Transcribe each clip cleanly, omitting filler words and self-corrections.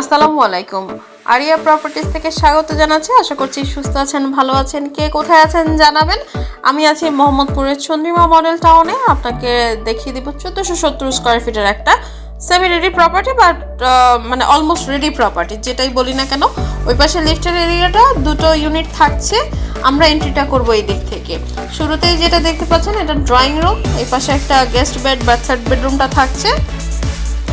আসসালামু আলাইকুম। Area properties থেকে স্বাগত জানাচ্ছি। আশা করছি সুস্থ আছেন, ভালো আছেন। কে কোথায় আছেন জানাবেন। আমি আছি মোহাম্মদপুরের চন্দ্রিমা মডেল টাউনে। আপনাকে দেখিয়ে দিব 1470 স্কোয়ার ফিটের একটা সেমি রেডি প্রপার্টি, বাট মানে অলমোস্ট রেডি প্রপার্টি যেটাই বলি না কেন। ওই পাশে লিফটের এরিয়াটা দুটো ইউনিট থাকছে। আমরা এন্ট্রিটা করব এই দিক থেকে। শুরুতেই যেটা দেখতে পাচ্ছেন এটা ড্রয়িং রুম, এই পাশে একটা গেস্ট বেড বা থার্ড বেডরুমটা থাকছে।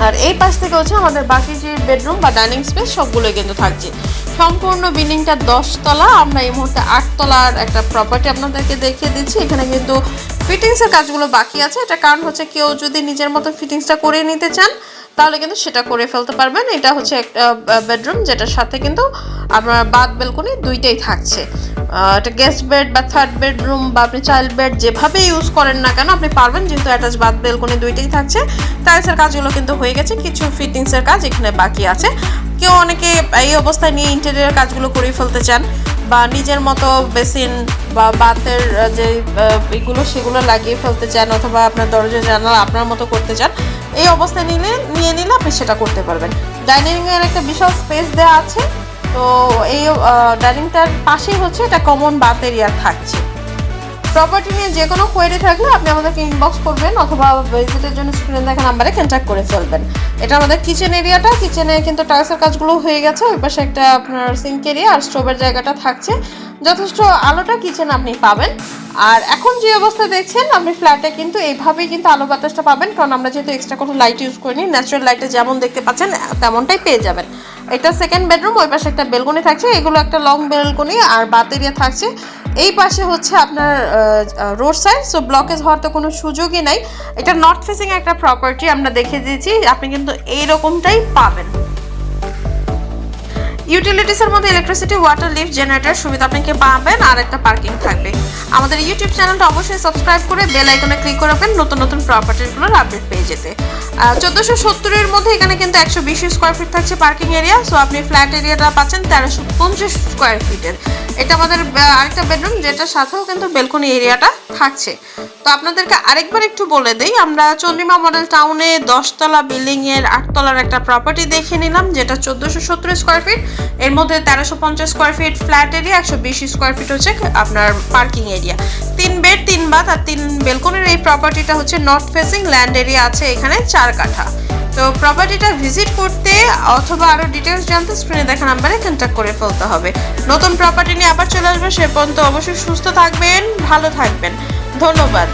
আর এই পাশ থেকে হচ্ছে আমাদের বাকি যে বেডরুম বা ডাইনিং স্পেস সবগুলোই কিন্তু থাকছে। সম্পূর্ণ বিল্ডিংটা 10 তলা। আমরা এই মুহূর্তে 8 তলার একটা প্রপার্টি আপনাদেরকে দেখিয়ে দিচ্ছি। এখানে কিন্তু ফিটিংসের কাজগুলো বাকি আছে। এটা কারণ হচ্ছে কেউ যদি নিজের মতো ফিটিংসটা করে নিতে চান তাহলে কিন্তু সেটা করে ফেলতে পারবেন। এটা হচ্ছে একটা বেডরুম যেটার সাথে কিন্তু আপনার বাথ বেলকনি দুইটাই থাকছে। এটা গেস্ট বেড বা থার্ড বেডরুম বা আপনি চাইল্ড বেড যেভাবে ইউজ করেন না কেন আপনি পারবেন, যেহেতু অ্যাটাচ বাথ বেলকনি দুইটাই থাকছে। টাইলসের কাজগুলো কিন্তু হয়ে গেছে, কিছু ফিটিংসের কাজ এখানে বাকি আছে। কেউ অনেকে এই অবস্থায় নিয়ে ইন্টেরিয়ার কাজগুলো করে ফেলতে চান বা নিজের মতো বেসিন বা বাথের যে এগুলো সেগুলো লাগিয়ে ফেলতে চান, অথবা আপনার দরজা জানালা আপনার মতো করতে চান, এই অবস্থায় নিয়ে নিলে আপনি সেটা করতে পারবেন। ডাইনিংয়ের একটা বিশাল স্পেস দেওয়া আছে। তো এই ডাইনিংটার পাশেই হচ্ছে এটা কমন বাথ এরিয়া থাকছে। প্রপার্টি নিয়ে যে কোনো কোয়েরি থাকলে আপনি আমাদেরকে ইনবক্স করবেন অথবা ভিজিটের জন্য স্ক্রিনে দেখা নাম্বারে কন্ট্যাক্ট করে ফেলবেন। এটা আমাদের কিচেন এরিয়াটা। কিচেনে কিন্তু টাইলসের কাজগুলো হয়ে গেছে। ওই পাশে একটা আপনার সিঙ্ক এরিয়া আর স্টোভের জায়গাটা থাকছে। যথেষ্ট আলোটা কিচেন আপনি পাবেন। আর এখন যে অবস্থা দেখছেন আপনি ফ্ল্যাটে কিন্তু এইভাবেই কিন্তু আলো বাতাসটা পাবেন, কারণ আমরা যেহেতু এক্সট্রা কোনো লাইট ইউজ করিনি, ন্যাচারাল লাইটে যেমন দেখতে পাচ্ছেন তেমনটাই পেয়ে যাবেন। এটা সেকেন্ড বেডরুম, ওই পাশে একটা বেলকনি থাকছে। এগুলো একটা লং বেলকনি আর বাথ এরিয়া থাকছে। এই পাশে হচ্ছে আপনার রোড সাইড, সো ব্লকেজ হওয়ার তো কোনো সুযোগই নাই। এটা নর্থ ফেসিং একটা প্রপার্টি আমরা দেখিয়ে দিয়েছি, আপনি কিন্তু এইরকমটাই পাবেন। ইউটিলিটিসের মধ্যে ইলেকট্রিসিটি, ওয়াটার, লিফট, জেনারেটর সুবিধা আপনাকে পাবেন, আর একটা পার্কিং থাকবে। আমাদের ইউটিউব চ্যানেলটা অবশ্যই সাবস্ক্রাইব করে বেল আইকনে ক্লিক করে রাখবেন নতুন নতুন প্রপার্টিগুলোর আপডেট পেয়ে যেতে। 1470-এর মধ্যে এখানে কিন্তু 120 স্কোয়ার ফিট থাকছে পার্কিং এরিয়া। সো আপনি ফ্ল্যাট এরিয়াটা পাচ্ছেন 1350 স্কোয়ার ফিটের। এটা আমাদের আরেকটা বেডরুম, যেটার সাথেও কিন্তু বেলকনি এরিয়াটা থাকছে। তো আপনাদেরকে আরেকবার একটু বলে দিই, আমরা চন্দ্রিমা মডেল টাউনে 10 তলা বিল্ডিংয়ের 8 তলার একটা প্রপার্টি দেখে নিলাম, যেটা 1470 স্কোয়ার ফিট। এর মধ্যে 1350 square feet flat area, 120 square feet হচ্ছে আপনার পার্কিং এরিয়া। 3 বেড 3 বাথ আর 3 বেলকনির এই প্রপার্টিটা হচ্ছে নর্থ ফেসিং। ল্যান্ড এরিয়া আছে এখানে 4 কাঠা। তো প্রপার্টিটা ভিজিট করতে অথবা আরও ডিটেলস জানতে স্ক্রিনে দেখা নাম্বারে কন্ট্যাক্ট করে ফেলতে হবে। নতুন প্রপার্টি নিয়ে আবার চলে আসবে। সে পর্যন্ত অবশ্যই সুস্থ থাকবেন, ভালো থাকবেন। ধন্যবাদ।